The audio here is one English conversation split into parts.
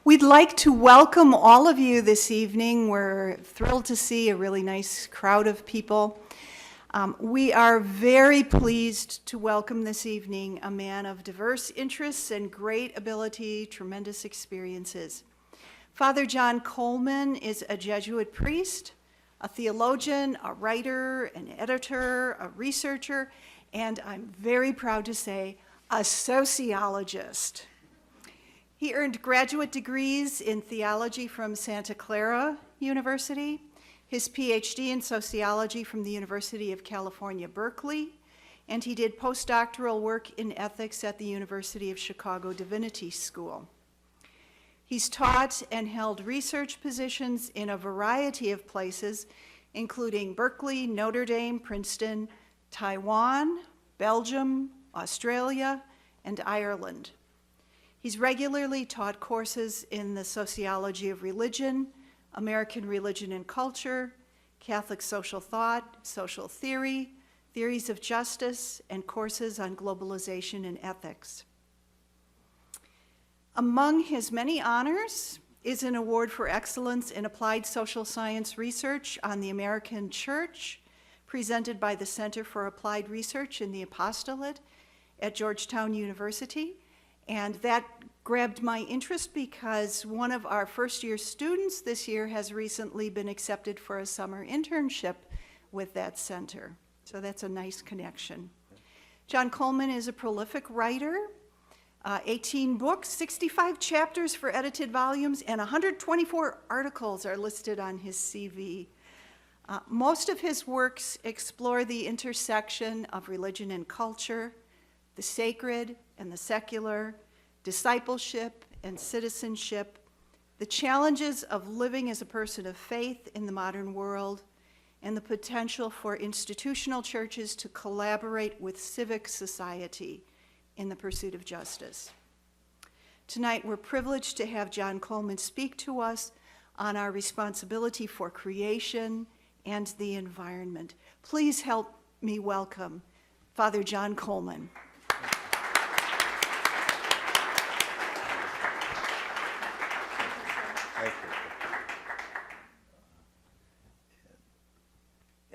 We'd like to welcome all of you this evening. We're thrilled to see a really nice crowd of people. We are very pleased to welcome this evening a man of diverse interests and great ability, tremendous experiences. Father John Coleman is a Jesuit priest, a theologian, a writer, an editor, a researcher, and I'm very proud to say, a sociologist. He earned graduate degrees in theology from Santa Clara University, his PhD in sociology from the University of California, Berkeley, and he did postdoctoral work in ethics at the University of Chicago Divinity School. He's taught and held research positions in a variety of places, including Berkeley, Notre Dame, Princeton, Taiwan, Belgium, Australia, and Ireland. He's regularly taught courses in the sociology of religion, American religion and culture, Catholic social thought, social theory, theories of justice, and courses on globalization and ethics. Among his many honors is an award for excellence in applied social science research on the American Church, presented by the Center for Applied Research in the Apostolate at Georgetown University. And that grabbed my interest because one of our first-year students this year has recently been accepted for a summer internship with that center. So that's a nice connection. John Coleman is a prolific writer, 18 books, 65 chapters for edited volumes, and 124 articles are listed on his CV. Most of his works explore the intersection of religion and culture, the sacred and the secular, discipleship and citizenship, the challenges of living as a person of faith in the modern world, and the potential for institutional churches to collaborate with civic society in the pursuit of justice. Tonight, we're privileged to have John Coleman speak to us on our responsibility for creation and the environment. Please help me welcome Father John Coleman.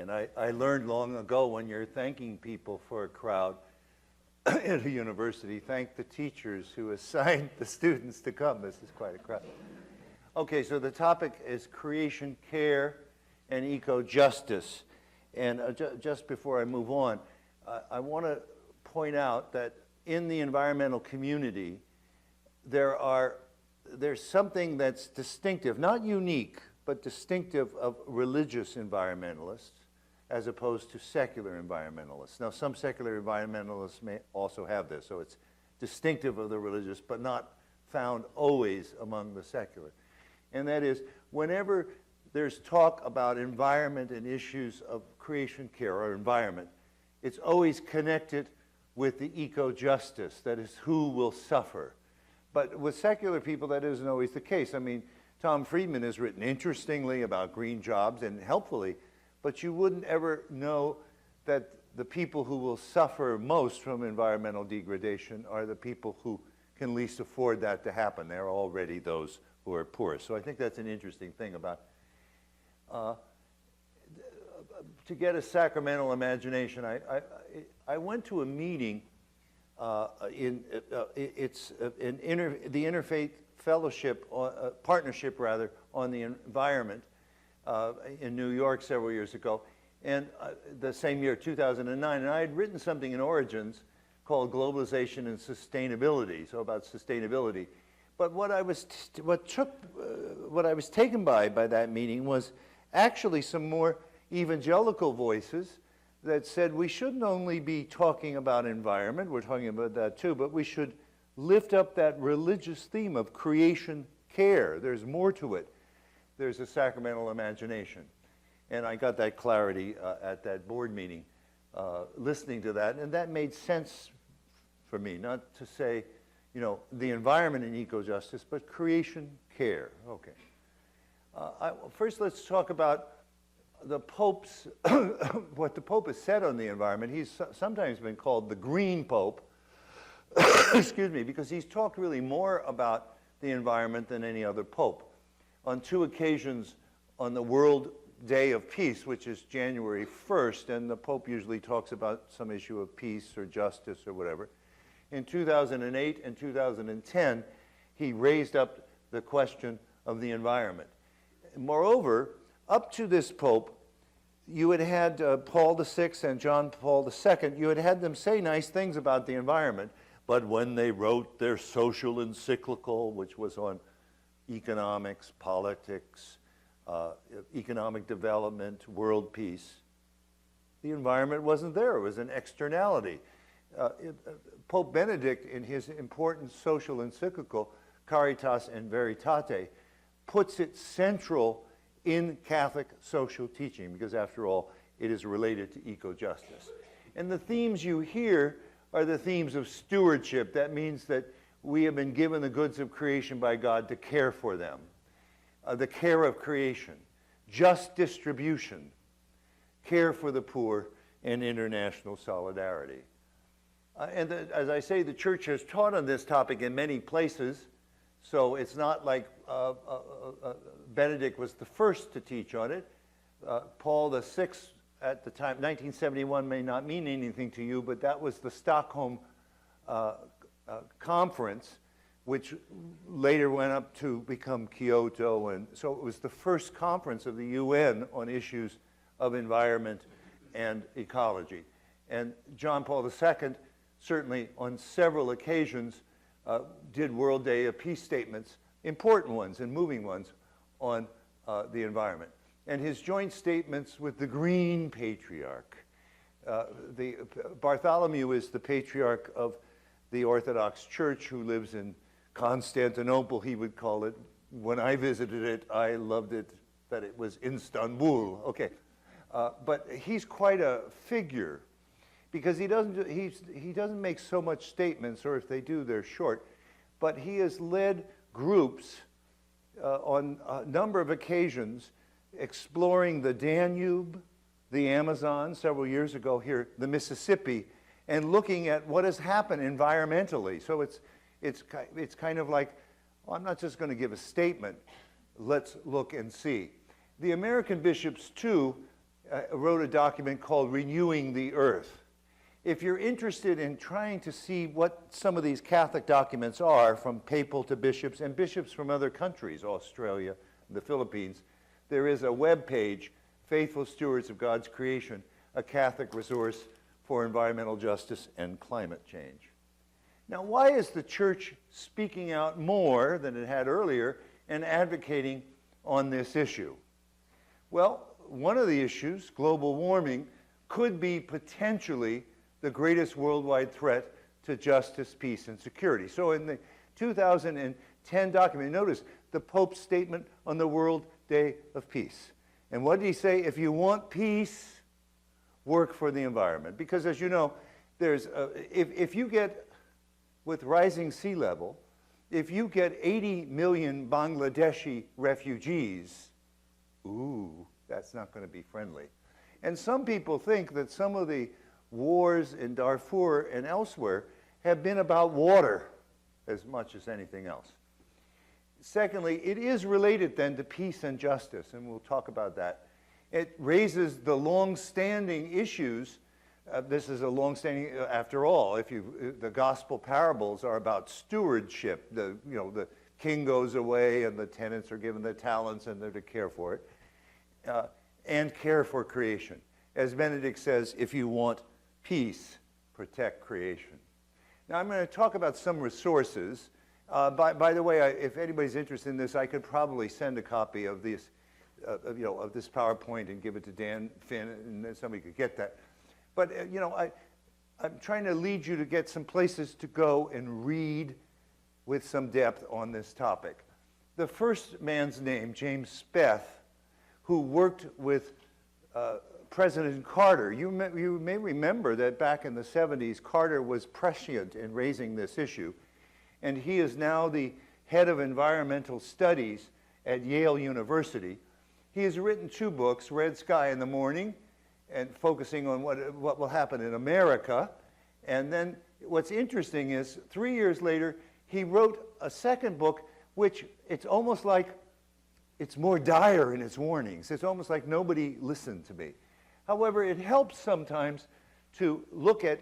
And I learned long ago, when you're thanking people for a crowd at a university, thank the teachers who assigned the students to come. This is quite a crowd. Okay, so the topic is creation care and eco-justice. And just before I move on, I want to point out that in the environmental community, there's something that's distinctive, not unique, but distinctive of religious environmentalists as opposed to secular environmentalists. Now, some secular environmentalists may also have this, so it's distinctive of the religious, but not found always among the secular. And that is, whenever there's talk about environment and issues of creation care or environment, it's always connected with the eco-justice, that is, who will suffer. But with secular people, that isn't always the case. I mean, Tom Friedman has written interestingly about green jobs and helpfully, but you wouldn't ever know that the people who will suffer most from environmental degradation are the people who can least afford that to happen. They're already those who are poor. So I think that's an interesting thing about, to get a sacramental imagination, I went to a meeting the Interfaith Fellowship, partnership rather, on the environment in New York several years ago, and the same year, 2009, and I had written something in Origins called Globalization and Sustainability, so about sustainability. But what I was taken by that meeting was actually some more evangelical voices that said we shouldn't only be talking about environment, we're talking about that too, but we should lift up that religious theme of creation care. There's more to it. There's a sacramental imagination. And I got that clarity at that board meeting, listening to that, and that made sense for me, not to say, you know, the environment and eco-justice, but creation care. Okay. First, let's talk about the Pope's, what the Pope has said on the environment. He's sometimes been called the Green Pope, excuse me, because he's talked really more about the environment than any other pope. On 2 occasions on the World Day of Peace, which is January 1st, and the Pope usually talks about some issue of peace or justice or whatever. In 2008 and 2010, he raised up the question of the environment. Moreover, up to this Pope, you had Paul VI and John Paul II, you had them say nice things about the environment, but when they wrote their social encyclical, which was on economics, politics, economic development, world peace, the environment wasn't there. It was an externality. Pope Benedict, in his important social encyclical, Caritas in Veritate, puts it central in Catholic social teaching, because after all, it is related to eco-justice. And the themes you hear are the themes of stewardship. That means that we have been given the goods of creation by God to care for them. The care of creation, just distribution, care for the poor, and international solidarity. As I say, the Church has taught on this topic in many places, so it's not like Benedict was the first to teach on it. Paul VI at the time, 1971 may not mean anything to you, but that was the Stockholm conference, which later went up to become Kyoto, and so it was the first conference of the UN on issues of environment and ecology. And John Paul II, certainly on several occasions, did World Day of Peace statements, important ones and moving ones, on the environment. And his joint statements with the Green Patriarch. Bartholomew is the patriarch of the Orthodox Church who lives in Constantinople, he would call it. When I visited it, I loved it that it was Istanbul. Okay, but he's quite a figure because he doesn't make so much statements, or if they do, they're short. But he has led groups on a number of occasions exploring the Danube, the Amazon, several years ago here, the Mississippi, and looking at what has happened environmentally. So it's kind of like, well, I'm not just going to give a statement. Let's look and see. The American bishops, too, wrote a document called Renewing the Earth. If you're interested in trying to see what some of these Catholic documents are, from papal to bishops, and bishops from other countries, Australia, the Philippines, there is a web page, Faithful Stewards of God's Creation, a Catholic resource for environmental justice and climate change. Now, why is the Church speaking out more than it had earlier and advocating on this issue? Well, one of the issues, global warming, could be potentially the greatest worldwide threat to justice, peace, and security. So in the 2010 document, notice the Pope's statement on the World Day of Peace. And what did he say? If you want peace, work for the environment. Because as you know, there's if you get, with rising sea level, if you get 80 million Bangladeshi refugees, ooh, that's not going to be friendly. And some people think that some of the wars in Darfur and elsewhere have been about water as much as anything else. Secondly, it is related then to peace and justice, and we'll talk about that. It raises the long-standing issues. This is a long-standing, after all, the gospel parables are about stewardship. The king goes away and the tenants are given the talents and they're to care for it. And care for creation. As Benedict says, if you want peace, protect creation. Now I'm going to talk about some resources. By the way, if anybody's interested in this, I could probably send a copy of this, of this PowerPoint and give it to Dan Finn, and then somebody could get that. But I'm trying to lead you to get some places to go and read with some depth on this topic. The first man's name, James Speth, who worked with President Carter. You may remember that back in the 70s, Carter was prescient in raising this issue. And he is now the head of environmental studies at Yale University. He has written 2 books, Red Sky in the Morning, and focusing on what will happen in America. And then what's interesting is 3 years later, he wrote a second book which it's almost like it's more dire in its warnings. It's almost like nobody listened to me. However, it helps sometimes to look at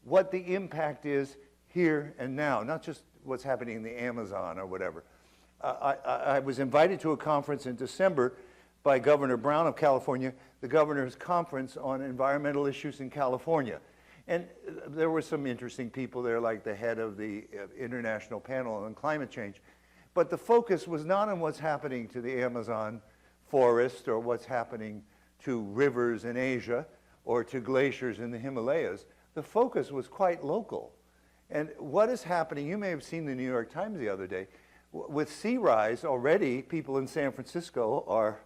what the impact is here and now, not just what's happening in the Amazon or whatever. I was invited to a conference in December by Governor Brown of California, the governor's conference on environmental issues in California. And there were some interesting people there, like the head of the International Panel on Climate Change. But the focus was not on what's happening to the Amazon forest or what's happening to rivers in Asia or to glaciers in the Himalayas. The focus was quite local. And what is happening, you may have seen the New York Times the other day, with sea rise already, people in San Francisco are,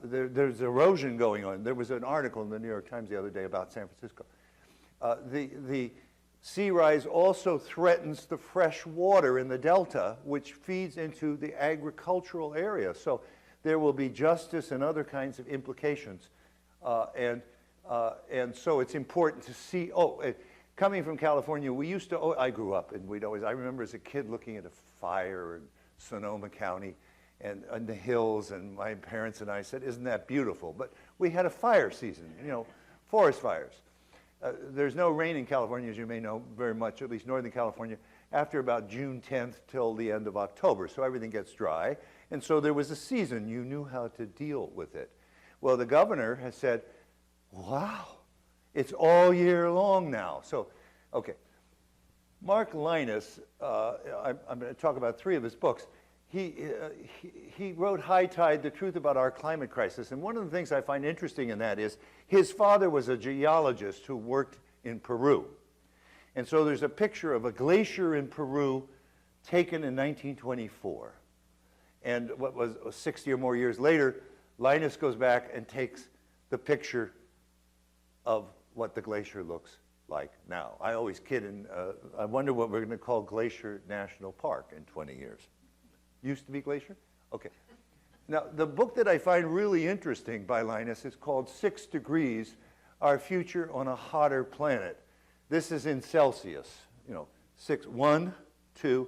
there's erosion going on. There was an article in the New York Times the other day about San Francisco. The sea rise also threatens the fresh water in the delta, which feeds into the agricultural area. So there will be justice and other kinds of implications. And so it's important to see, coming from California, we used to, I grew up and I remember as a kid looking at a fire in Sonoma County and in the hills, and my parents and I said, isn't that beautiful? But we had a fire season, forest fires. There's no rain in California, as you may know, very much, at least Northern California, after about June 10th till the end of October. So everything gets dry. And so there was a season. You knew how to deal with it. Well, the governor has said, wow, it's all year long now. So, okay. Mark Linus, I'm going to talk about 3 of his books. He wrote High Tide, The Truth About Our Climate Crisis. And one of the things I find interesting in that is his father was a geologist who worked in Peru. And so there's a picture of a glacier in Peru taken in 1924. And what was 60 or more years later, Linus goes back and takes the picture of what the glacier looks like now. I always kid, and I wonder what we're going to call Glacier National Park in 20 years. Used to be Glacier? Okay. Now, the book that I find really interesting by Linus is called 6 Degrees, Our Future on a Hotter Planet. This is in Celsius, 1, 2.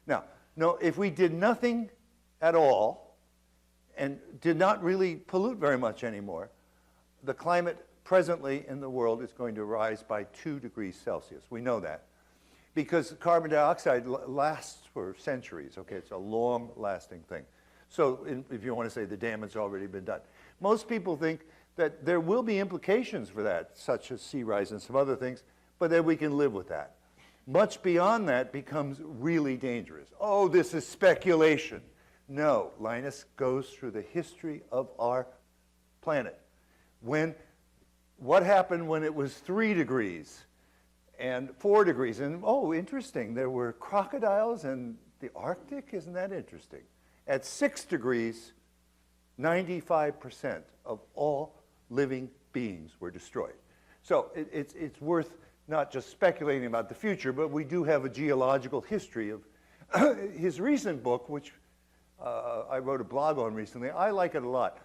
Now, no, if we did nothing at all and did not really pollute very much anymore, the climate presently in the world is going to rise by 2 degrees Celsius. We know that. Because carbon dioxide lasts for centuries, okay? It's a long-lasting thing. So if you want to say the damage has already been done. Most people think that there will be implications for that, such as sea rise and some other things, but that we can live with that. Much beyond that becomes really dangerous. Oh, this is speculation. No, Linus goes through the history of our planet. What happened when it was 3 degrees? And 4 degrees, and interesting, there were crocodiles in the Arctic, isn't that interesting? At 6 degrees, 95% of all living beings were destroyed. So it's worth not just speculating about the future, but we do have a geological history of his recent book, which I wrote a blog on recently. I like it a lot.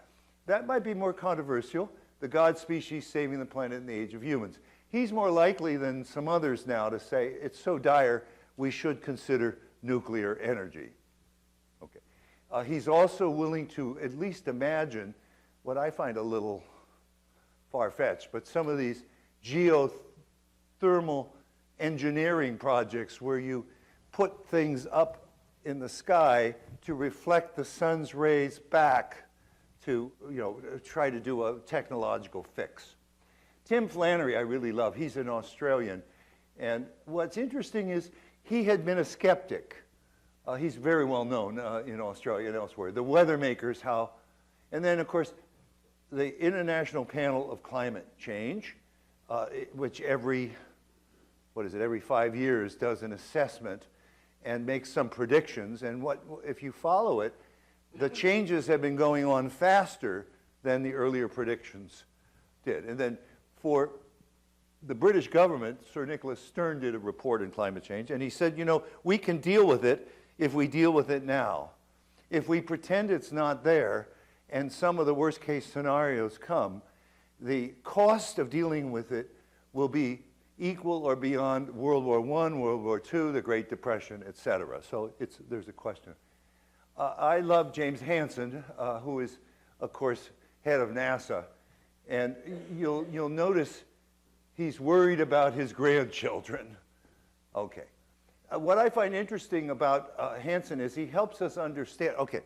That might be more controversial, The God Species Saving the Planet in the Age of Humans. He's more likely than some others now to say it's so dire we should consider nuclear energy. Okay. He's also willing to at least imagine what I find a little far-fetched, but some of these geothermal engineering projects where you put things up in the sky to reflect the sun's rays back to, try to do a technological fix. Tim Flannery, I really love. He's an Australian. And what's interesting is he had been a skeptic. He's very well known in Australia and elsewhere. The weather makers, and then, of course, the International Panel of Climate Change, which every 5 years does an assessment and makes some predictions. And if you follow it, the changes have been going on faster than the earlier predictions did. And then for the British government, Sir Nicholas Stern did a report on climate change, and he said, we can deal with it if we deal with it now. If we pretend it's not there, and some of the worst case scenarios come, the cost of dealing with it will be equal or beyond World War I, World War II, the Great Depression, etc. So there's a question. I love James Hansen, who is, of course, head of NASA. And you'll notice he's worried about his grandchildren. Okay. What I find interesting about Hansen is he helps us understand, okay,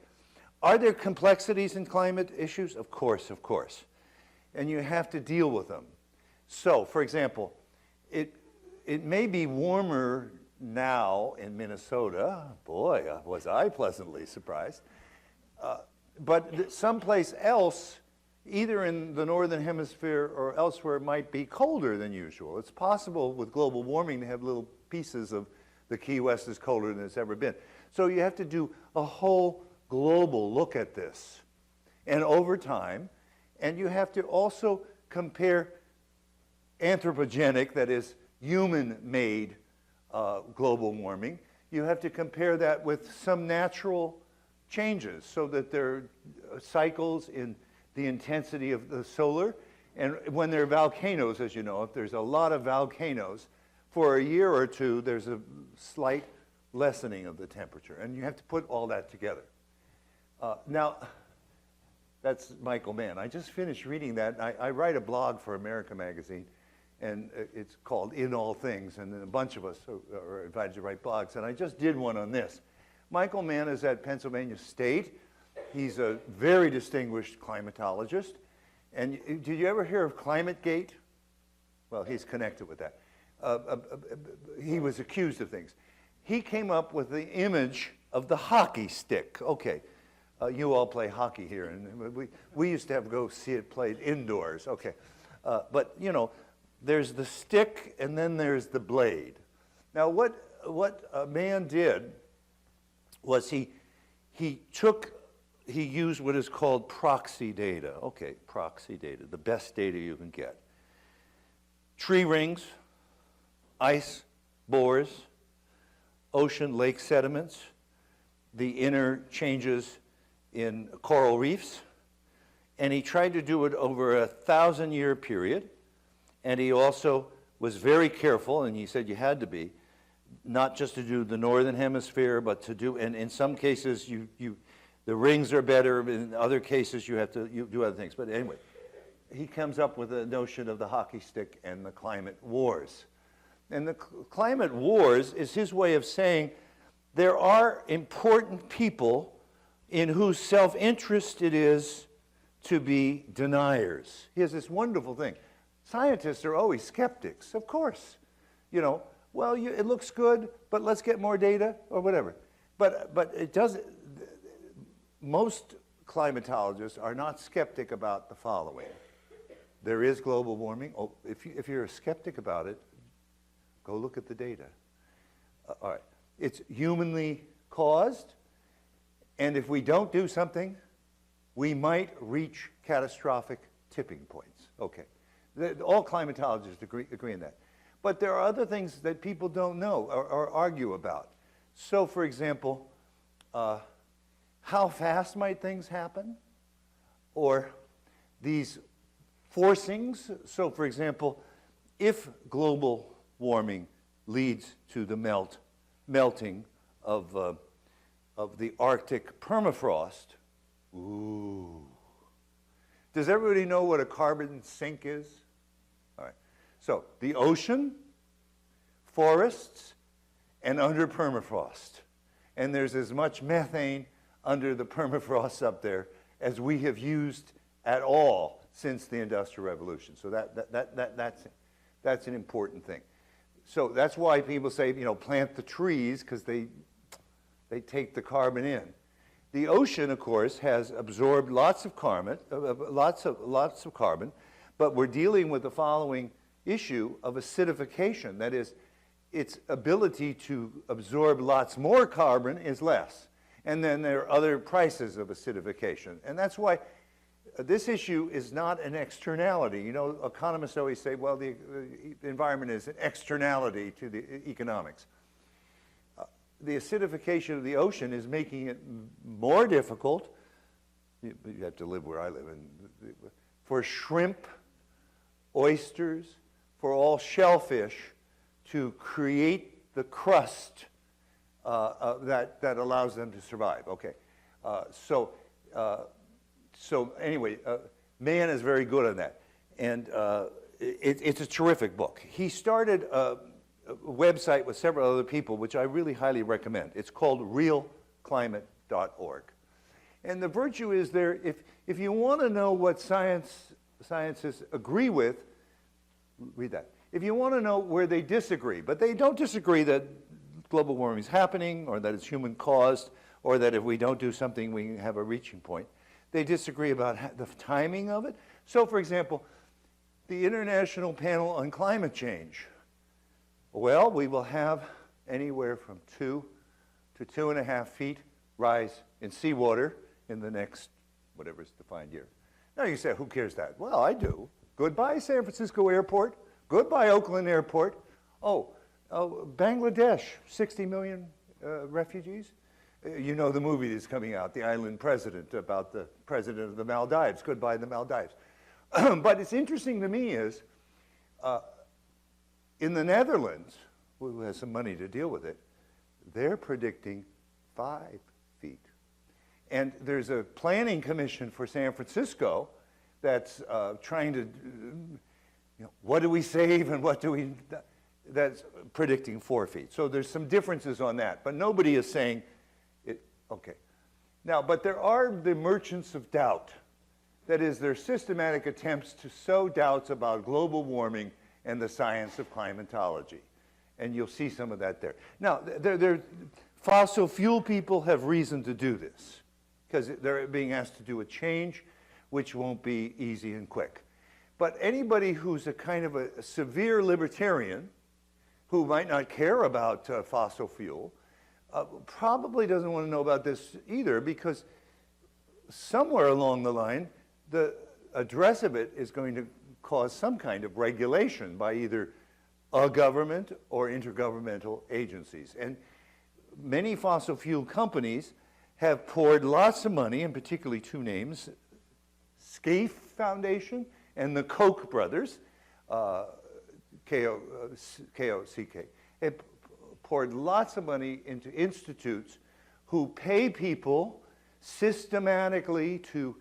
are there complexities in climate issues? Of course, of course. And you have to deal with them. So, for example, it may be warmer now in Minnesota. Boy, was I pleasantly surprised. But someplace else, either in the northern hemisphere or elsewhere, it might be colder than usual. It's possible with global warming to have little pieces of the Key West is colder than it's ever been. So you have to do a whole global look at this. And over time, and you have to also compare anthropogenic, that is human-made global warming. You have to compare that with some natural changes so that there are cycles in the intensity of the solar. And when there are volcanoes, as you know, if there's a lot of volcanoes, for a year or two, there's a slight lessening of the temperature. And you have to put all that together. Now, that's Michael Mann. I just finished reading that. I write a blog for America Magazine, and it's called In All Things, and then a bunch of us are invited to write blogs. And I just did one on this. Michael Mann is at Pennsylvania State. He's a very distinguished climatologist. And did you ever hear of ClimateGate? Well, he's connected with that. He was accused of things. He came up with the image of the hockey stick. Okay, you all play hockey here, and we used to have to go see it played indoors. Okay, but you know, there's the stick and then there's the blade. Now, what a man did was he used what is called proxy data. Okay, proxy data, the best data you can get. Tree rings, ice bores, ocean lake sediments, the inner changes in coral reefs, and he tried to do it over a 1,000-year period, and he also was very careful, and he said you had to be, not just to do the northern hemisphere, but to do, and in some cases the rings are better, in other cases you do other things. But anyway, he comes up with the notion of the hockey stick and the climate wars. And the climate wars is his way of saying there are important people in whose self-interest it is to be deniers. He has this wonderful thing. Scientists are always skeptics, of course. You know, well, it looks good, but let's get more data or whatever. But it doesn't. Most climatologists are not skeptic about the following. There is global warming. Oh, if you're a skeptic about it, go look at the data. All right. It's humanly caused, and if we don't do something, we might reach catastrophic tipping points. Okay. All climatologists agree on that. But there are other things that people don't know or argue about. So, for example, how fast might things happen? Or these forcings. So, for example, if global warming leads to the melting of the Arctic permafrost, ooh. Does everybody know what a carbon sink is? All right. So the ocean, forests, and under permafrost. And there's as much methane under the permafrost up there as we have used at all since the Industrial Revolution. So that's an important thing. So that's why people say, you know, plant the trees, because they take the carbon in. The ocean, of course, has absorbed lots of carbon, but we're dealing with the following issue of acidification. That is, its ability to absorb lots more carbon is less. And then there are other prices of acidification. And that's why this issue is not an externality. You know, economists always say, well, the environment is an externality to the economics. The acidification of the ocean is making it more difficult, you have to live where I live, for shrimp, oysters, for all shellfish to create the crust that allows them to survive. Okay. So anyway, Mann is very good on that. And it's a terrific book. He started a website with several other people, which I really highly recommend. It's called realclimate.org. And the virtue is there, if you want to know what scientists agree with, read that. If you want to know where they disagree, but they don't disagree that global warming is happening, or that it's human caused, or that if we don't do something, we have a reaching point. They disagree about the timing of it. So, for example, the International Panel on Climate Change. Well, we will have anywhere from 2 to 2.5 feet rise in seawater in the next, whatever is defined year. Now you say, who cares that? Well, I do. Goodbye, San Francisco Airport. Goodbye, Oakland Airport. Bangladesh, 60 million refugees. You know the movie that's coming out, The Island President, about the president of the Maldives. Goodbye, the Maldives. But it's interesting to me is, in the Netherlands, who has some money to deal with it, they're predicting 5 feet. And there's a planning commission for San Francisco that's trying to, what do we save and what do we, that's predicting 4 feet. So there's some differences on that, but nobody is saying, okay. Now, but there are the merchants of doubt. That is, their systematic attempts to sow doubts about global warming and the science of climatology. And you'll see some of that there. Now, fossil fuel people have reason to do this because they're being asked to do a change which won't be easy and quick. But anybody who's a kind of a severe libertarian who might not care about fossil fuel probably doesn't want to know about this either, because somewhere along the line, the address of it is going to cause some kind of regulation by either a government or intergovernmental agencies. And many fossil fuel companies have poured lots of money, and particularly 2 names, Scaife Foundation and the Koch brothers, K-O-C-K, have poured lots of money into institutes who pay people systematically to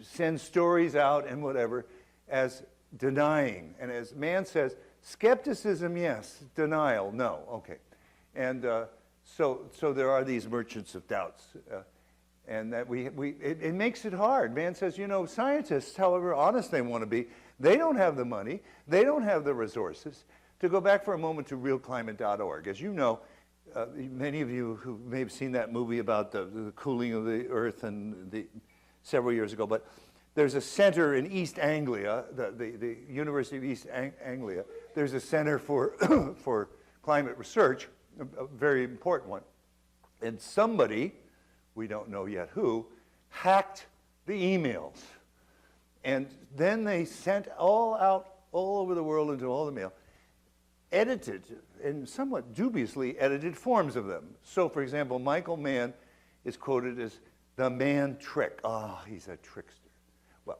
send stories out and whatever as denying. And as Mann says, skepticism, yes. Denial, no. Okay. And so there are these merchants of doubts. And that it makes it hard. Mann says, scientists, however honest they want to be, they don't have the money, they don't have the resources. To go back for a moment to realclimate.org, as you know, many of you who may have seen that movie about the cooling of the earth several years ago, but there's a center in East Anglia, the University of East Anglia. There's a center for, for climate research, a very important one. And somebody, we don't know yet who, hacked the emails. And then they sent all over the world into all the mail, edited and somewhat dubiously edited forms of them. So, for example, Michael Mann is quoted as the Mann trick. He's a trickster. Well,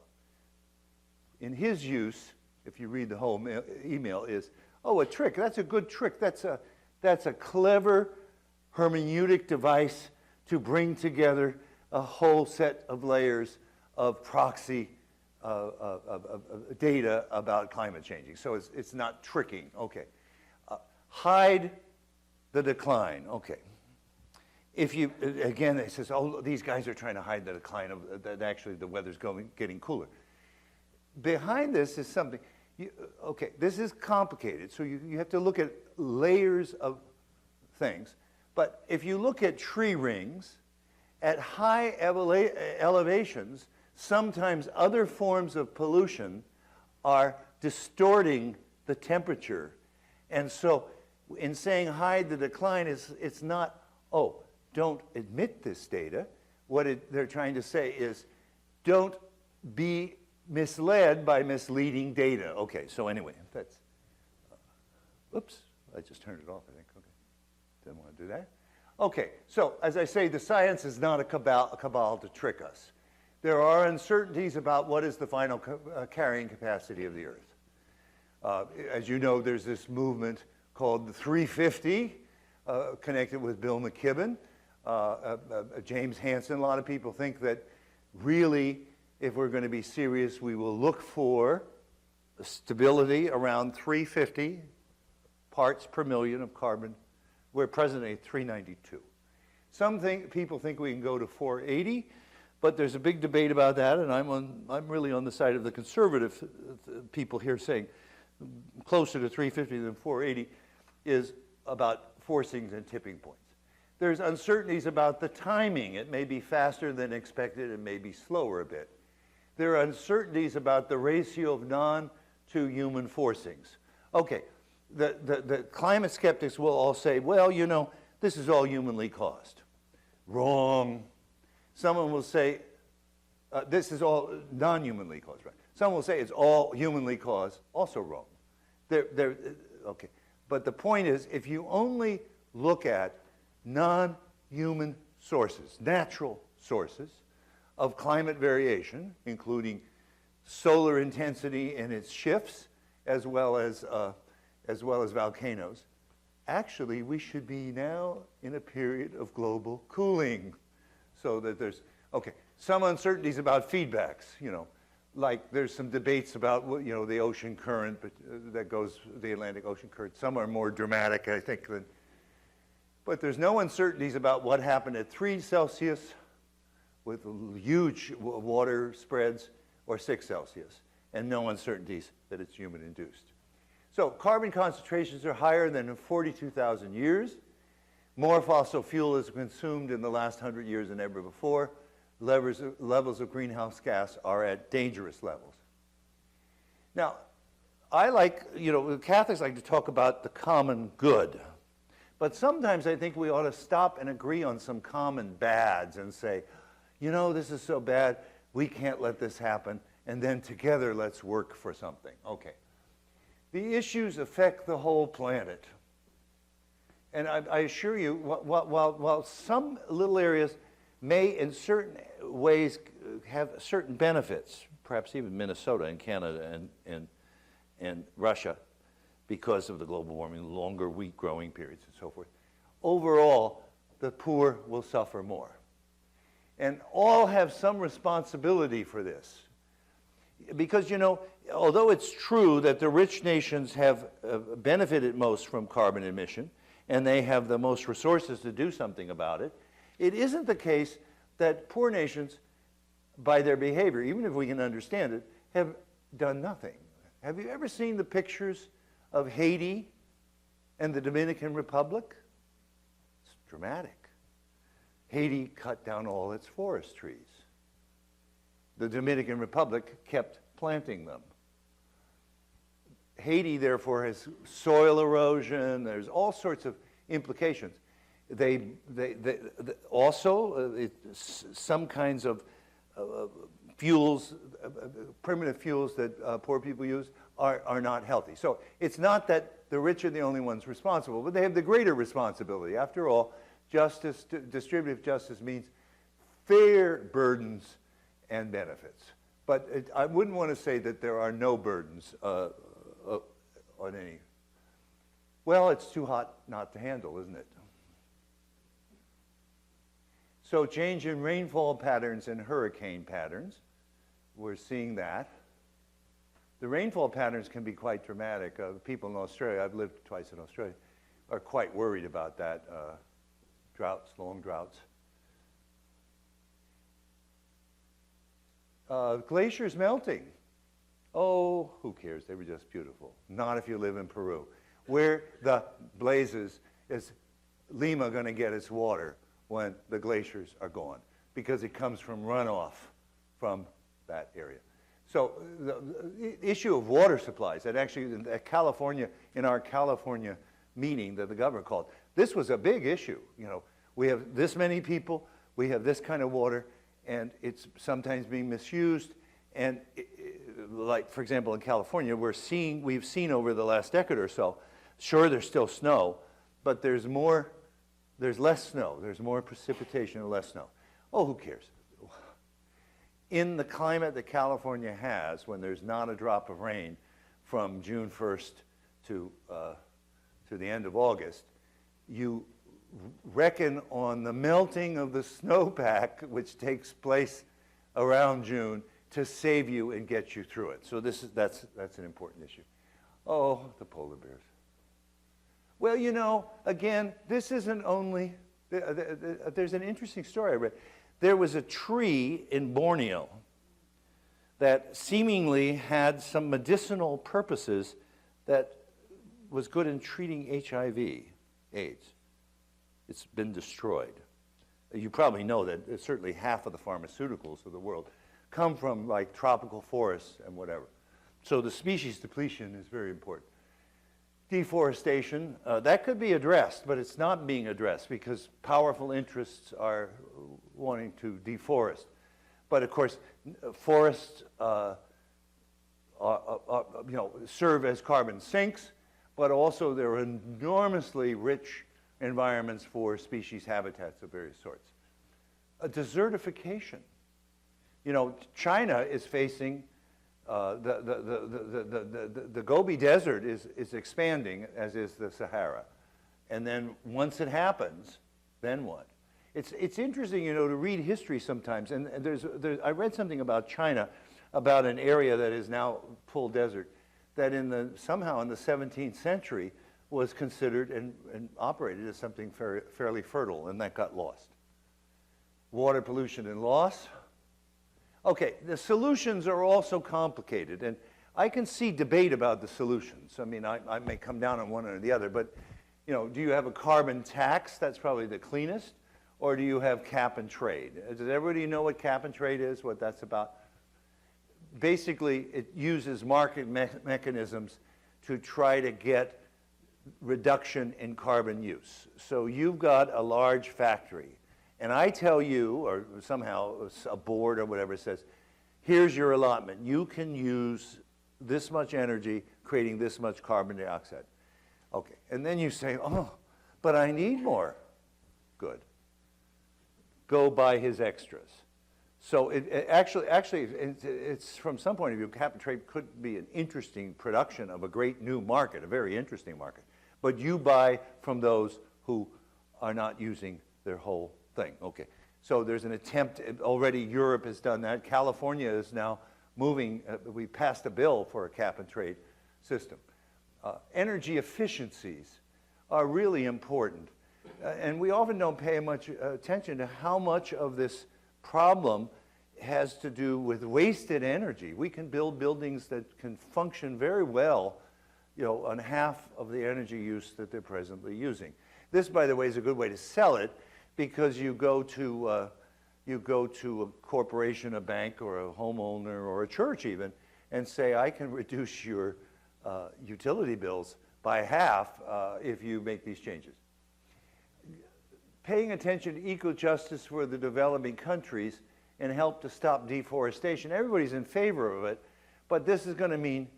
in his use, if you read the whole email, is, a trick, that's a good trick. That's a clever hermeneutic device to bring together a whole set of layers of proxy data about climate changing. So it's not tricking. Okay. Hide the decline. Okay. If you, again, it says, these guys are trying to hide the decline of that actually the weather's getting cooler. Behind this is something, this is complicated. So you have to look at layers of things. But if you look at tree rings, at high elevations, sometimes other forms of pollution are distorting the temperature. And so in saying hide the decline, it's not, don't admit this data. What they're trying to say is don't be misled by misleading data. Okay, so anyway, that's, oops, I just turned it off, I think. Okay, didn't want to do that. Okay, so as I say, the science is not a cabal to trick us. There are uncertainties about what is the final carrying capacity of the Earth. As you know, there's this movement called the 350, connected with Bill McKibben, James Hansen. A lot of people think that really, if we're going to be serious, we will look for stability around 350 parts per million of carbon. We're presently at 392. People think we can go to 480, but there's a big debate about that, and I'm really on the side of the conservative people here saying closer to 350 than 480 is about forcings and tipping points. There's uncertainties about the timing. It may be faster than expected, it may be slower a bit. There are uncertainties about the ratio of non to human forcings. Okay, the climate skeptics will all say, well, you know, this is all humanly caused. Wrong. Someone will say, this is all non-humanly caused, right? Someone will say it's all humanly caused, also wrong. Okay. But the point is, if you only look at non-human sources, natural sources of climate variation, including solar intensity and its shifts, as well as volcanoes, actually we should be now in a period of global cooling. So that there's, okay, some uncertainties about feedbacks, you know, like there's some debates about, you know, the ocean current that goes, the Atlantic Ocean current. Some are more dramatic, I think, but there's no uncertainties about what happened at 3 Celsius with huge water spreads or 6 Celsius, and no uncertainties that it's human-induced. So carbon concentrations are higher than in 42,000 years. More fossil fuel is consumed in the last 100 years than ever before. Levels of greenhouse gas are at dangerous levels. Now, I like, you know, Catholics like to talk about the common good. But sometimes I think we ought to stop and agree on some common bads and say, you know, this is so bad, we can't let this happen, and then together let's work for something. Okay. The issues affect the whole planet. And I assure you, while some little areas may in certain ways have certain benefits, perhaps even Minnesota and Canada and Russia, because of the global warming, longer wheat growing periods and so forth, overall, the poor will suffer more. And all have some responsibility for this. Because, you know, although it's true that the rich nations have benefited most from carbon emission, and they have the most resources to do something about it, it isn't the case that poor nations, by their behavior, even if we can understand it, have done nothing. Have you ever seen the pictures of Haiti and the Dominican Republic? It's dramatic. Haiti cut down all its forest trees. The Dominican Republic kept planting them. Haiti, therefore, has soil erosion. There's all sorts of implications. Some kinds of fuels, primitive fuels that poor people use are not healthy. So it's not that the rich are the only ones responsible, but they have the greater responsibility. After all, justice, distributive justice means fair burdens and benefits. But I wouldn't want to say that there are no burdens on any. Well, it's too hot not to handle, isn't it? So change in rainfall patterns and hurricane patterns, we're seeing that. The rainfall patterns can be quite dramatic. People in Australia, I've lived twice in Australia, are quite worried about that. Droughts, long droughts. Glaciers melting. Oh, who cares? They were just beautiful. Not if you live in Peru. Where the blazes is Lima going to get its water when the glaciers are gone? Because it comes from runoff from that area. So the issue of water supplies, that actually in our California meeting that the governor called, this was a big issue. You know, we have this many people, we have this kind of water, and it's sometimes being misused. And like, for example, in California, we've seen over the last decade or so, sure, there's still snow, but there's less snow. There's more precipitation and less snow. Oh, who cares? In the climate that California has, when there's not a drop of rain from June 1st to the end of August, you reckon on the melting of the snowpack, which takes place around June, to save you and get you through it. So that's an important issue. Oh, the polar bears. Well, you know, again, this isn't only, there's an interesting story I read. There was a tree in Borneo that seemingly had some medicinal purposes that was good in treating HIV, AIDS. It's been destroyed. You probably know that certainly half of the pharmaceuticals of the world come from like tropical forests and whatever. So the species depletion is very important. Deforestation, that could be addressed, but it's not being addressed because powerful interests are wanting to deforest. But of course, forests serve as carbon sinks, but also they're enormously rich environments for species habitats of various sorts. A desertification. You know, China is facing the Gobi Desert is expanding, as is the Sahara. And then once it happens, then what? It's interesting, you know, to read history sometimes. And I read something about China, about an area that is now full desert, that somehow in the 17th century was considered and operated as something fairly fertile, and that got lost. Water pollution and loss. Okay, the solutions are also complicated, and I can see debate about the solutions. I mean, I may come down on one or the other, but, you know, do you have a carbon tax? That's probably the cleanest. Or do you have cap and trade? Does everybody know what cap and trade is, what that's about? Basically, it uses market mechanisms to try to get reduction in carbon use. So you've got a large factory, and I tell you, or somehow a board or whatever says, here's your allotment. You can use this much energy creating this much carbon dioxide. Okay, and then you say, oh, but I need more. Good. Go buy his extras. So it's from some point of view, cap and trade could be an interesting production of a great new market, a very interesting market. But you buy from those who are not using their whole thing. Okay, so there's an attempt, already Europe has done that. California is now moving, we passed a bill for a cap and trade system. Energy efficiencies are really important. And we often don't pay much attention to how much of this problem has to do with wasted energy. We can build buildings that can function very well, you know, on half of the energy use that they're presently using. This, by the way, is a good way to sell it, because you go to a corporation, a bank, or a homeowner, or a church even, and say, I can reduce your utility bills by half if you make these changes. Paying attention to equal justice for the developing countries and help to stop deforestation. Everybody's in favor of it, but this is going to mean,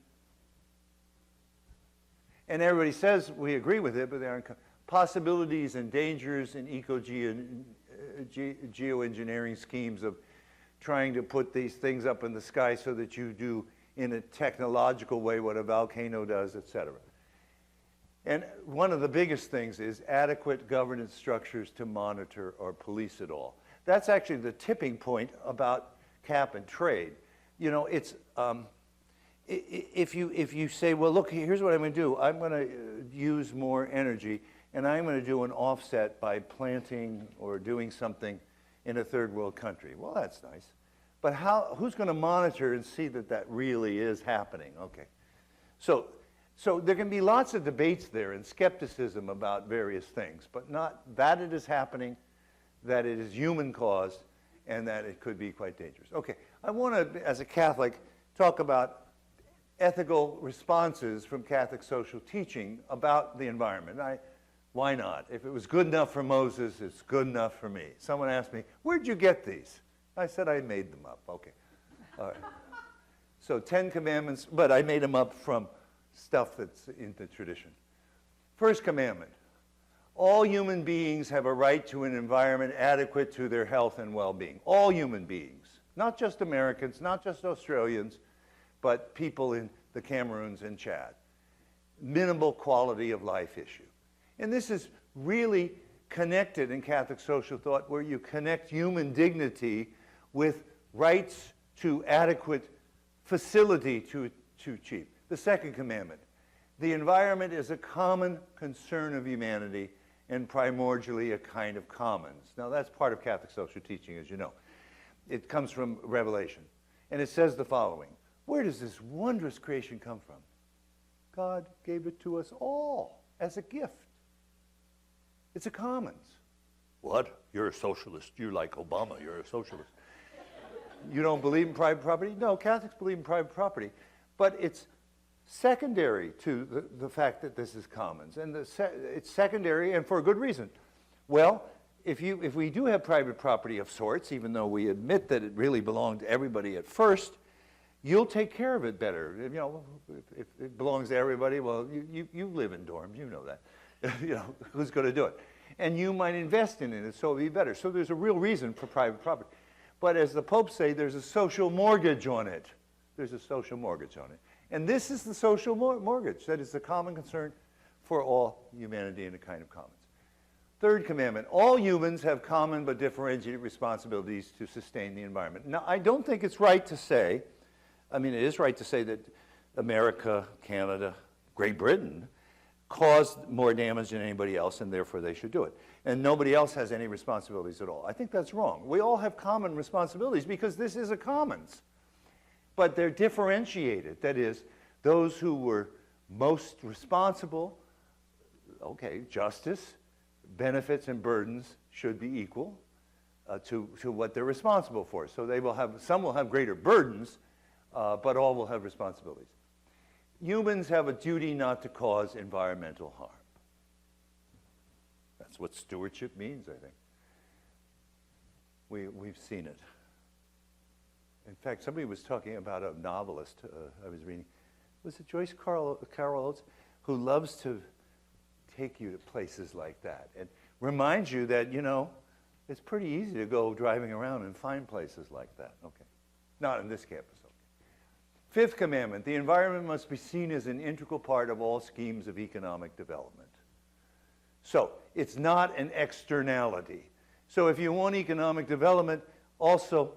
and everybody says we agree with it, but there are possibilities and dangers in geoengineering schemes of trying to put these things up in the sky so that you do in a technological way what a volcano does, etc. And one of the biggest things is adequate governance structures to monitor or police it all. That's actually the tipping point about cap and trade. You know, it's, if you say, well, look, here's what I'm going to do. I'm going to use more energy, and I'm going to do an offset by planting or doing something in a third world country. Well, that's nice. But who's going to monitor and see that that really is happening? Okay. So there can be lots of debates there and skepticism about various things, but not that it is happening, that it is human caused, and that it could be quite dangerous. Okay, I want to, as a Catholic, talk about ethical responses from Catholic social teaching about the environment. Why not? If it was good enough for Moses, it's good enough for me. Someone asked me, where'd you get these? I said, I made them up. Okay, all right. So 10 Commandments, but I made them up from stuff that's in the tradition. First commandment, all human beings have a right to an environment adequate to their health and well-being. All human beings, not just Americans, not just Australians, but people in the Cameroons and Chad. Minimal quality of life issue. And this is really connected in Catholic social thought, where you connect human dignity with rights to adequate facility to achieve. The second commandment, the environment is a common concern of humanity and primordially a kind of commons. Now that's part of Catholic social teaching, as you know. It comes from Revelation. And it says the following: where does this wondrous creation come from? God gave it to us all as a gift. It's a commons. What? You're a socialist. You like Obama. You're a socialist. You don't believe in private property? No, Catholics believe in private property. But it's secondary to the fact that this is commons. And it's secondary, and for a good reason. Well, if we do have private property of sorts, even though we admit that it really belonged to everybody at first, you'll take care of it better. You know, if it belongs to everybody, well, you live in dorms, you know that. You know, who's going to do it? And you might invest in it, so it'll be better. So there's a real reason for private property. But as the Pope say, there's a social mortgage on it. There's a social mortgage on it. And this is the social mortgage. That is the common concern for all humanity in a kind of commons. Third commandment, all humans have common but differentiated responsibilities to sustain the environment. Now, I don't think it's right to say, I mean, it is right to say that America, Canada, Great Britain caused more damage than anybody else, and therefore they should do it. And nobody else has any responsibilities at all. I think that's wrong. We all have common responsibilities because this is a commons. But they're differentiated. That is, those who were most responsible, okay, justice, benefits and burdens should be equal to what they're responsible for. So they will have, some will have greater burdens, but all will have responsibilities. Humans have a duty not to cause environmental harm. That's what stewardship means, I think. We've seen it. In fact, somebody was talking about a novelist I was reading. Was it Joyce Carol Oates, who loves to take you to places like that and reminds you that, you know, it's pretty easy to go driving around and find places like that. Okay. Not in this campus. Okay. Fifth commandment, the environment must be seen as an integral part of all schemes of economic development. So it's not an externality. So if you want economic development, also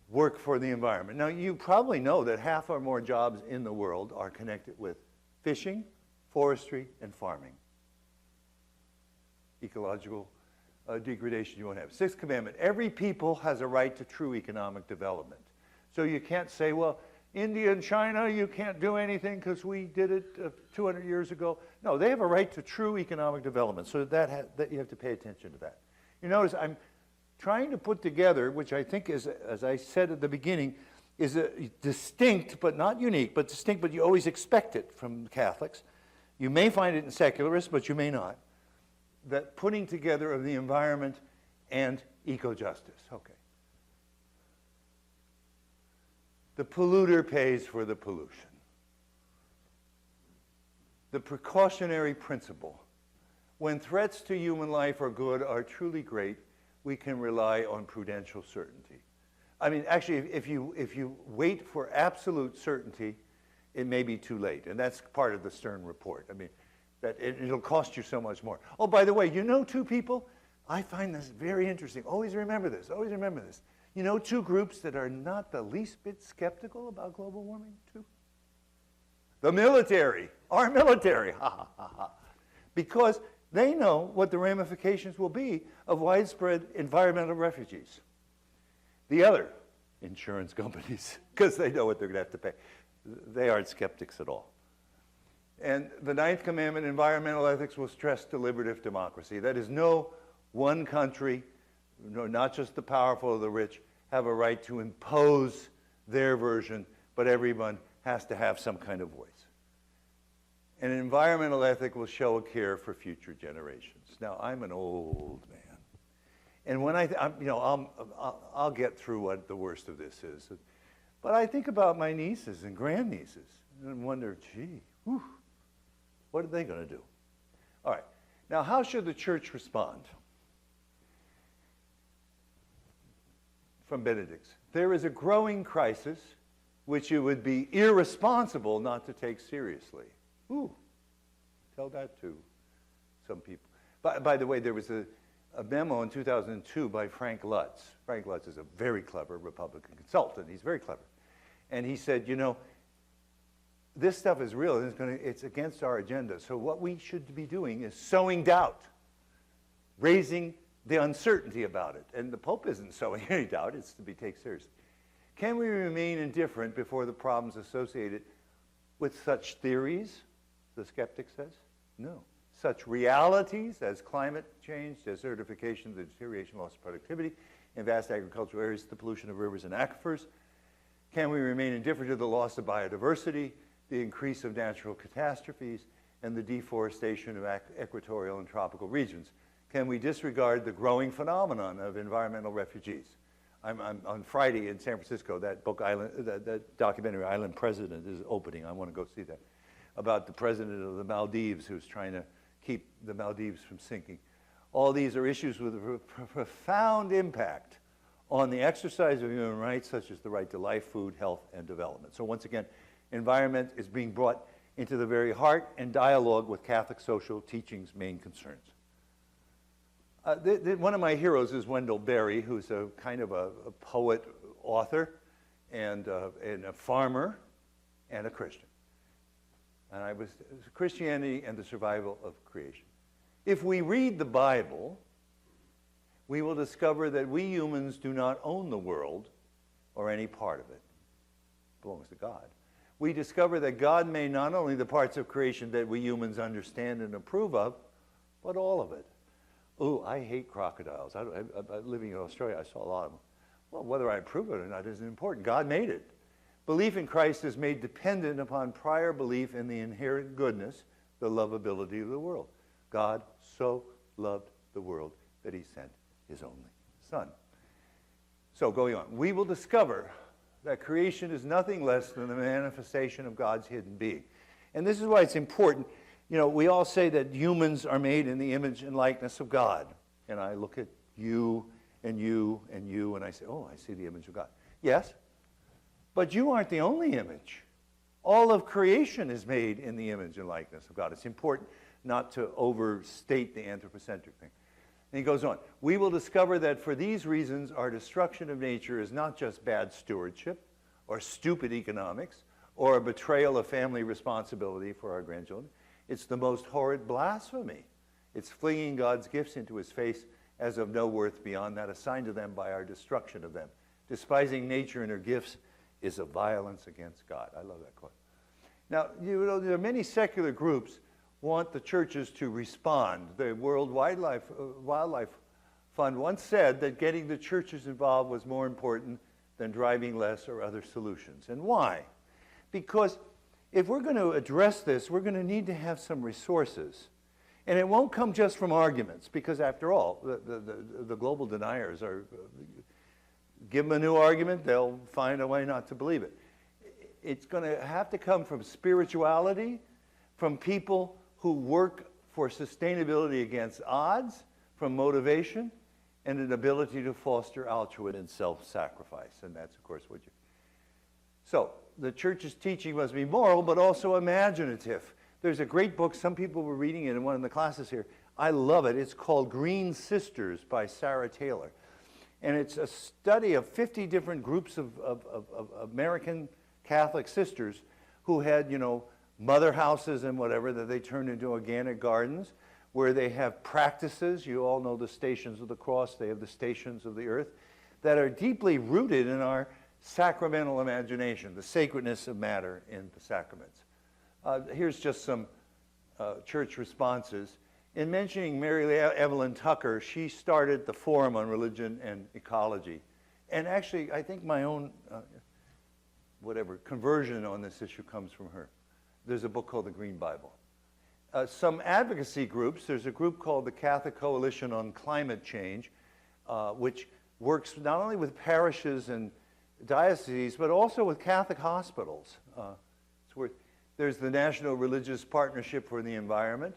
work for the environment. Now, you probably know that half or more jobs in the world are connected with fishing, forestry, and farming. Ecological degradation you won't have. Sixth commandment, every people has a right to true economic development. So you can't say, well, India and China, you can't do anything because we did it 200 years ago. No, they have a right to true economic development. So that you have to pay attention to that. You notice I'm trying to put together, which I think is, as I said at the beginning, is a distinct, but not unique, but distinct, but you always expect it from Catholics. You may find it in secularists, but you may not. That putting together of the environment and eco-justice. Okay. The polluter pays for the pollution. The precautionary principle. When threats to human life or good are truly great, we can rely on prudential certainty. I mean, actually, if you wait for absolute certainty, it may be too late. And that's part of the Stern report. I mean, that it'll cost you so much more. Oh, by the way, you know two people? I find this very interesting. Always remember this. Always remember this. You know two groups that are not the least bit skeptical about global warming, too? The military. Our military. Ha, ha, ha, ha. Because they know what the ramifications will be of widespread environmental refugees. The other, insurance companies, because they know what they're going to have to pay. They aren't skeptics at all. And the ninth commandment, environmental ethics, will stress deliberative democracy. That is, no one country, no, not just the powerful or the rich, have a right to impose their version, but everyone has to have some kind of voice. And an environmental ethic will show a care for future generations. Now, I'm an old man, and when I'll get through what the worst of this is, but I think about my nieces and grandnieces and wonder, gee, whew, what are they going to do? All right. Now, how should the church respond? From Benedict's. There is a growing crisis which it would be irresponsible not to take seriously. Ooh, tell that to some people. By the way, there was a memo in 2002 by Frank Lutz. Frank Lutz is a very clever Republican consultant. He's very clever. And he said, you know, this stuff is real and it's against our agenda. So what we should be doing is sowing doubt, raising the uncertainty about it. And the Pope isn't sowing any doubt. It's to be taken seriously. Can we remain indifferent before the problems associated with such theories, the skeptic says? No. Such realities as climate change, desertification, the deterioration, loss of productivity in vast agricultural areas, the pollution of rivers and aquifers. Can we remain indifferent to the loss of biodiversity, the increase of natural catastrophes, and the deforestation of equatorial and tropical regions? Can we disregard the growing phenomenon of environmental refugees? I'm on Friday in San Francisco. That book, that documentary, Island President, is opening. I want to go see that. About the president of the Maldives who's trying to keep the Maldives from sinking. All these are issues with a profound impact on the exercise of human rights, such as the right to life, food, health, and development. So once again, environment is being brought into the very heart and dialogue with Catholic social teaching's main concerns. One of my heroes is Wendell Berry, who's a kind of a poet, author, and a farmer, and a Christian. And I was Christianity and the Survival of Creation. If we read the Bible, we will discover that we humans do not own the world or any part of it. It belongs to God. We discover that God made not only the parts of creation that we humans understand and approve of, but all of it. Ooh, I hate crocodiles. Living in Australia, I saw a lot of them. Well, whether I approve it or not isn't important. God made it. Belief in Christ is made dependent upon prior belief in the inherent goodness, the lovability of the world. God so loved the world that he sent his only Son. So going on, we will discover that creation is nothing less than the manifestation of God's hidden being. And this is why it's important. You know, we all say that humans are made in the image and likeness of God. And I look at you and you and you, and I say, oh, I see the image of God. Yes, but you aren't the only image. All of creation is made in the image and likeness of God. It's important not to overstate the anthropocentric thing. And he goes on, we will discover that for these reasons, our destruction of nature is not just bad stewardship or stupid economics or a betrayal of family responsibility for our grandchildren. It's the most horrid blasphemy. It's flinging God's gifts into his face as of no worth beyond that assigned to them by our destruction of them. Despising nature and her gifts is a violence against God. I love that quote. Now, you know, there are many secular groups want the churches to respond. The World Wildlife Fund once said that getting the churches involved was more important than driving less or other solutions. And why? Because if we're going to address this, we're going to need to have some resources. And it won't come just from arguments, because after all, the global deniers are, give them a new argument, they'll find a way not to believe it. It's going to have to come from spirituality, from people who work for sustainability against odds, from motivation, and an ability to foster altruism and self-sacrifice. And that's, of course, what you... So, the church's teaching must be moral, but also imaginative. There's a great book, some people were reading it in one of the classes here. I love it. It's called Green Sisters by Sarah Taylor. And it's a study of 50 different groups of American Catholic sisters who had, you know, mother houses and whatever that they turned into organic gardens, where they have practices. You all know the Stations of the Cross. They have the Stations of the Earth that are deeply rooted in our sacramental imagination, the sacredness of matter in the sacraments. Here's just some church responses. In mentioning Mary Evelyn Tucker, she started the Forum on Religion and Ecology. And actually, I think my own, conversion on this issue comes from her. There's a book called The Green Bible. Some advocacy groups, there's a group called the Catholic Coalition on Climate Change, which works not only with parishes and dioceses, but also with Catholic hospitals. There's the National Religious Partnership for the Environment.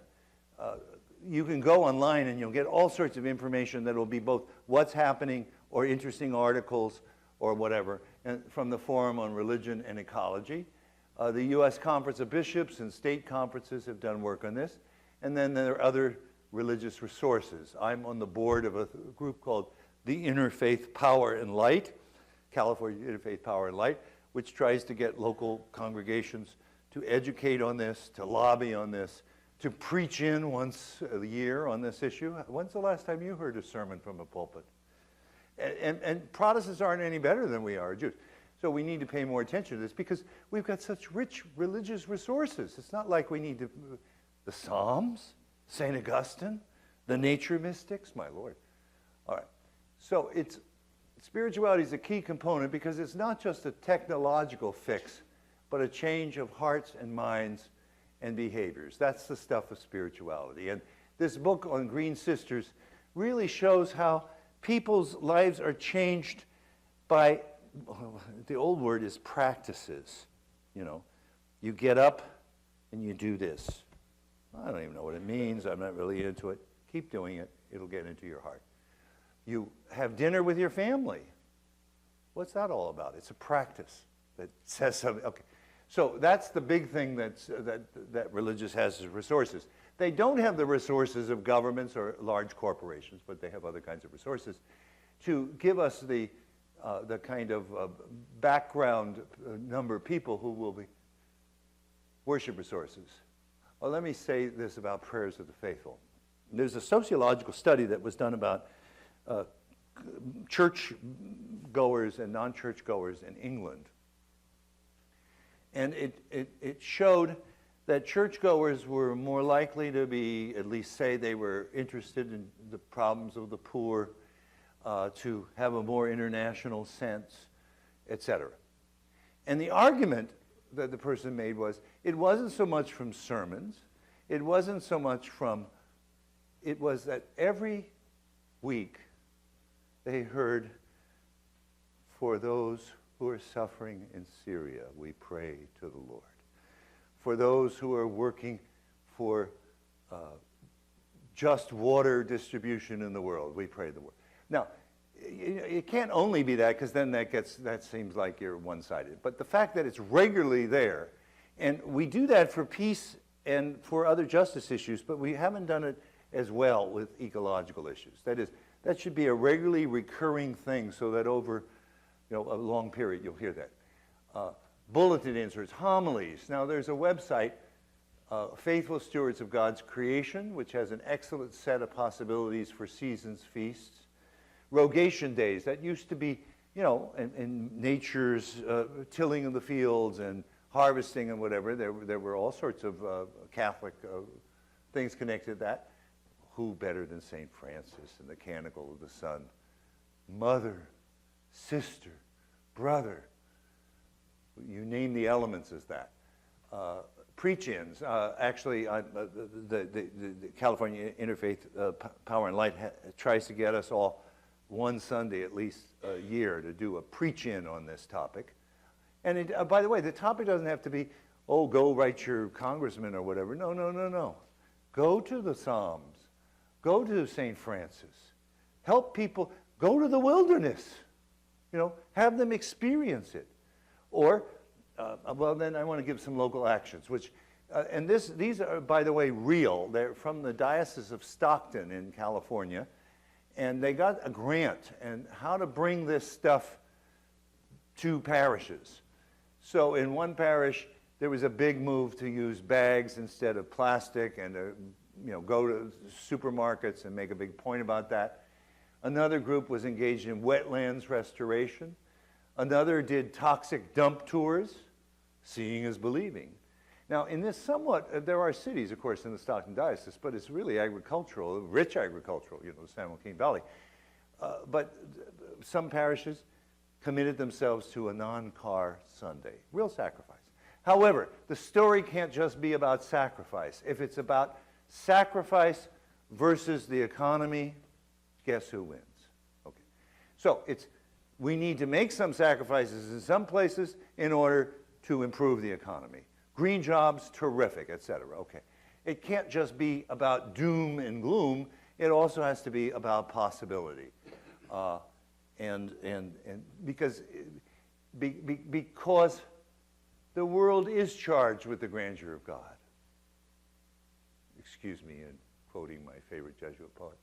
You can go online and you'll get all sorts of information that will be both what's happening or interesting articles or whatever, and from the Forum on Religion and Ecology. The U.S. Conference of Bishops and state conferences have done work on this. And then there are other religious resources. I'm on the board of a group called the Interfaith Power and Light, California Interfaith Power and Light, which tries to get local congregations to educate on this, to lobby on this, to preach in once a year on this issue. When's the last time you heard a sermon from a pulpit? And Protestants aren't any better than we are Jews. So we need to pay more attention to this because we've got such rich religious resources. It's not like we need the Psalms, St. Augustine, the nature mystics, my Lord. All right. So spirituality is a key component because it's not just a technological fix, but a change of hearts and minds and behaviors. That's the stuff of spirituality. And this book on Green Sisters really shows how people's lives are changed by, the old word is practices. You know, you get up and you do this. I don't even know what it means. I'm not really into it. Keep doing it. It'll get into your heart. You have dinner with your family. What's that all about? It's a practice that says something. Okay. So that's the big thing that religious has as resources. They don't have the resources of governments or large corporations, but they have other kinds of resources to give us the kind of background number of people who will be worship resources. Well, let me say this about prayers of the faithful. There's a sociological study that was done about church goers and non-church goers in England. And it showed that churchgoers were more likely to be, at least say they were interested in the problems of the poor, to have a more international sense, etc. And the argument that the person made was, it wasn't so much from sermons, it wasn't so much from, it was that every week they heard, for those who are suffering in Syria, we pray to the Lord. For those who are working for just water distribution in the world, we pray to the Lord. Now, it can't only be that, because then that seems like you're one-sided. But the fact that it's regularly there, and we do that for peace and for other justice issues, but we haven't done it as well with ecological issues. That is, that should be a regularly recurring thing so that over a long period you'll hear that. Bulletin inserts, homilies. Now there's a website, Faithful Stewards of God's Creation, which has an excellent set of possibilities for seasons, feasts. Rogation days, that used to be, in nature's tilling of the fields and harvesting and whatever. There were all sorts of Catholic things connected to that. Who better than St. Francis and the Canticle of the Sun? Mother, sister, brother, you name the elements as that. Preach-ins, actually, the California Interfaith Power and Light tries to get us all one Sunday at least a year to do a preach-in on this topic. And by the way, the topic doesn't have to be, oh, go write your congressman or whatever. No, no, no, no. Go to the Psalms. Go to St. Francis. Help people. Go to the wilderness. Have them experience it. Or, well, then I want to give some local actions, which, and these are, by the way, real. They're from the Diocese of Stockton in California, and they got a grant and how to bring this stuff to parishes. So in one parish, there was a big move to use bags instead of plastic and to, go to supermarkets and make a big point about that. Another group was engaged in wetlands restoration. Another did toxic dump tours. Seeing is believing. Now, in this somewhat, there are cities, of course, in the Stockton Diocese, but it's really agricultural, rich agricultural, the San Joaquin Valley. But some parishes committed themselves to a non-car Sunday. Real sacrifice. However, the story can't just be about sacrifice. If it's about sacrifice versus the economy, guess who wins? Okay. So we need to make some sacrifices in some places in order to improve the economy. Green jobs, terrific, et cetera. Okay. It can't just be about doom and gloom. It also has to be about possibility. And because the world is charged with the grandeur of God. Excuse me in quoting my favorite Jesuit poet,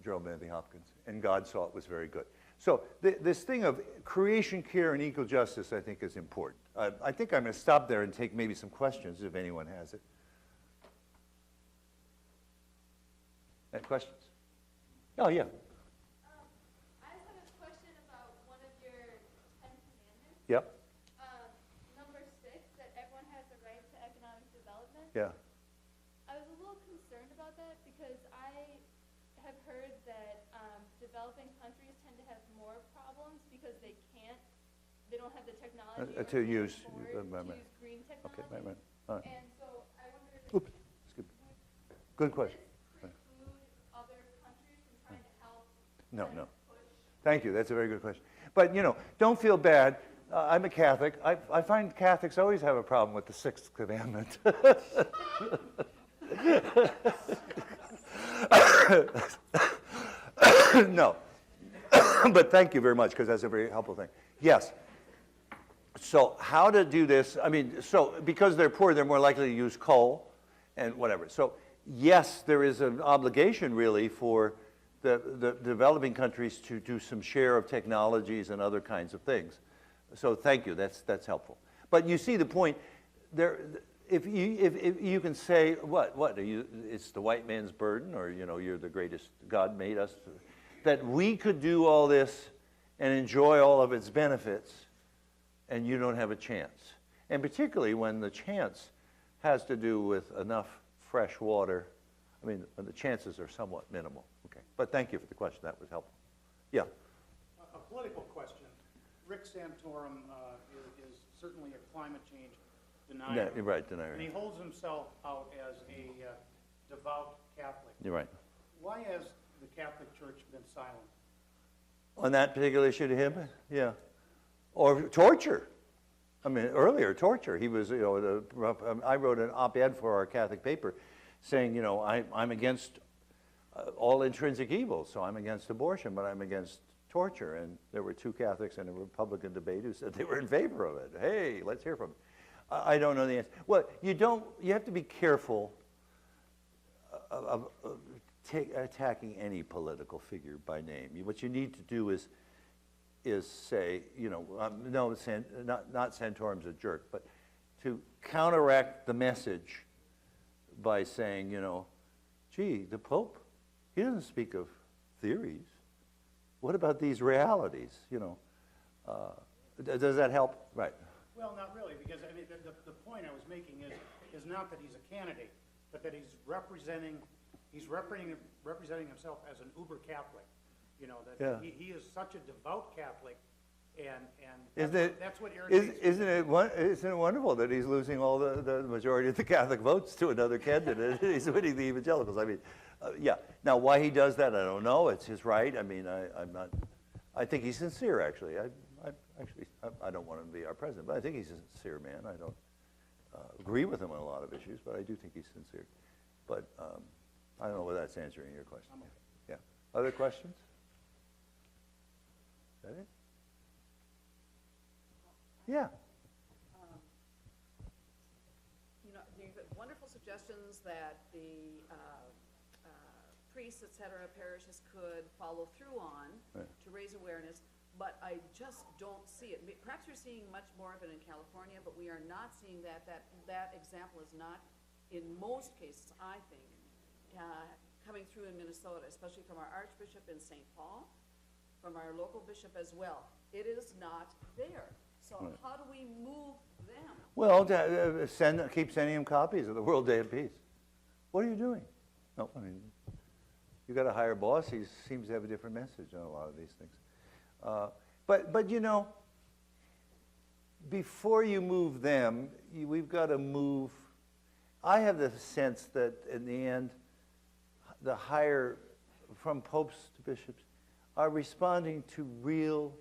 Gerald Manley Hopkins, and God saw it was very good. So this thing of creation, care, and equal justice, I think, is important. I think I'm going to stop there and take maybe some questions if anyone has it. Questions? Oh, yeah. I just have a question about one of your 10 commandments. Yep. Number 6, that everyone has the right to economic development. Yeah. I was a little concerned about that because I have heard that developing countries tend to have more problems because they don't have the technology To or use, can't afford to use green technology. Okay, right. All right. And so I wondered Oops, excuse me. Good question. preclude other countries from trying to help No, kind no. of push. Thank you. That's a very good question. But, you know, don't feel bad. I'm a Catholic. I find Catholics always have a problem with the sixth commandment. No. But thank you very much, because that's a very helpful thing. Yes. So how to do this? I mean, so because they're poor, they're more likely to use coal and whatever. So yes, there is an obligation really for the developing countries to do some share of technologies and other kinds of things. So thank you. That's helpful. But you see the point. There, if you can say what are you? It's the white man's burden, or you know, you're the greatest. God made us. That we could do all this and enjoy all of its benefits, and you don't have a chance. And particularly when the chance has to do with enough fresh water. I mean, the chances are somewhat minimal. Okay, but thank you for the question. That was helpful. Yeah. A political question. Rick Santorum is certainly a climate change denier. Yeah, right, denier. And he holds himself out as a devout Catholic. You're right. Why has the Catholic Church been silent? On that particular issue to him, yeah. Or torture. I mean, earlier, torture. He was, you know, I wrote an op-ed for our Catholic paper saying, you know, I'm against all intrinsic evils, so I'm against abortion, but I'm against torture. And there were two Catholics in a Republican debate who said they were in favor of it. Hey, let's hear from him. I don't know the answer. Well, you have to be careful of attacking any political figure by name. What you need to do is say, you know, no, not Santorum's a jerk, but to counteract the message by saying, you know, gee, the Pope, he doesn't speak of theories. What about these realities? You know, does that help? Right. Well, not really, because I mean, the point I was making is not that he's a candidate, but that he's representing himself as an uber Catholic. You know, that Yeah. he is such a devout Catholic, and that's what irritates me. Isn't it wonderful that he's losing all the majority of the Catholic votes to another candidate? He's winning the evangelicals. I mean, yeah. Now, why he does that, I don't know. It's his right. I mean, I'm not. I think he's sincere, actually. I don't want him to be our president, but I think he's a sincere man. I don't agree with him on a lot of issues, but I do think he's sincere. But I don't know whether that's answering your question. Yeah. Other questions? Is that it? Yeah. You know, you've got wonderful suggestions that the priests, et cetera, parishes could follow through on to raise awareness, but I just don't see it. Perhaps you're seeing much more of it in California, but we are not seeing that. That example is not, in most cases, I think, coming through in Minnesota, especially from our Archbishop in St. Paul, from our local bishop as well. It is not there. So how do we move them? Well, keep sending him copies of the World Day of Peace. What are you doing? No, I mean, you got a higher boss. He seems to have a different message on a lot of these things. But you know, before you move them, we've got to move. I have the sense that in the end, the higher, from popes to bishops, are responding to real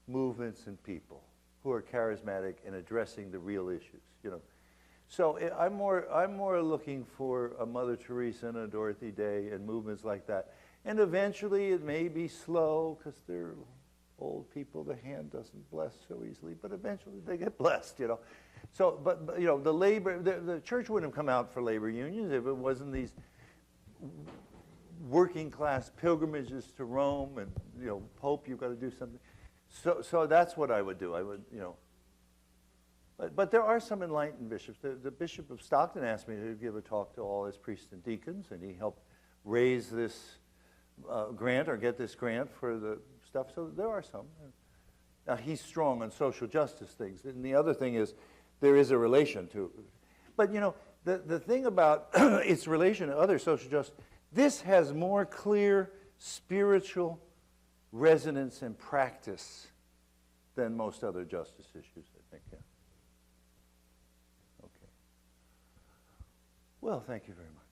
movements and people who are charismatic and addressing the real issues. You know, so I'm more looking for a Mother Teresa and a Dorothy Day and movements like that. And eventually, it may be slow because they're old people. The hand doesn't bless so easily, but eventually they get blessed. You know, So, but you know, the church wouldn't have come out for labor unions if it wasn't these working class pilgrimages to Rome and, you know, Pope, you've got to do something. So that's what I would do. I would, you know. But there are some enlightened bishops. The Bishop of Stockton asked me to give a talk to all his priests and deacons, and he helped raise this grant or get this grant for the stuff. So there are some. Now, he's strong on social justice things. And the other thing is there is a relation to, but, you know, the thing about its relation to other social justice, this has more clear spiritual resonance and practice than most other justice issues, I think, yeah. Okay. Well, thank you very much.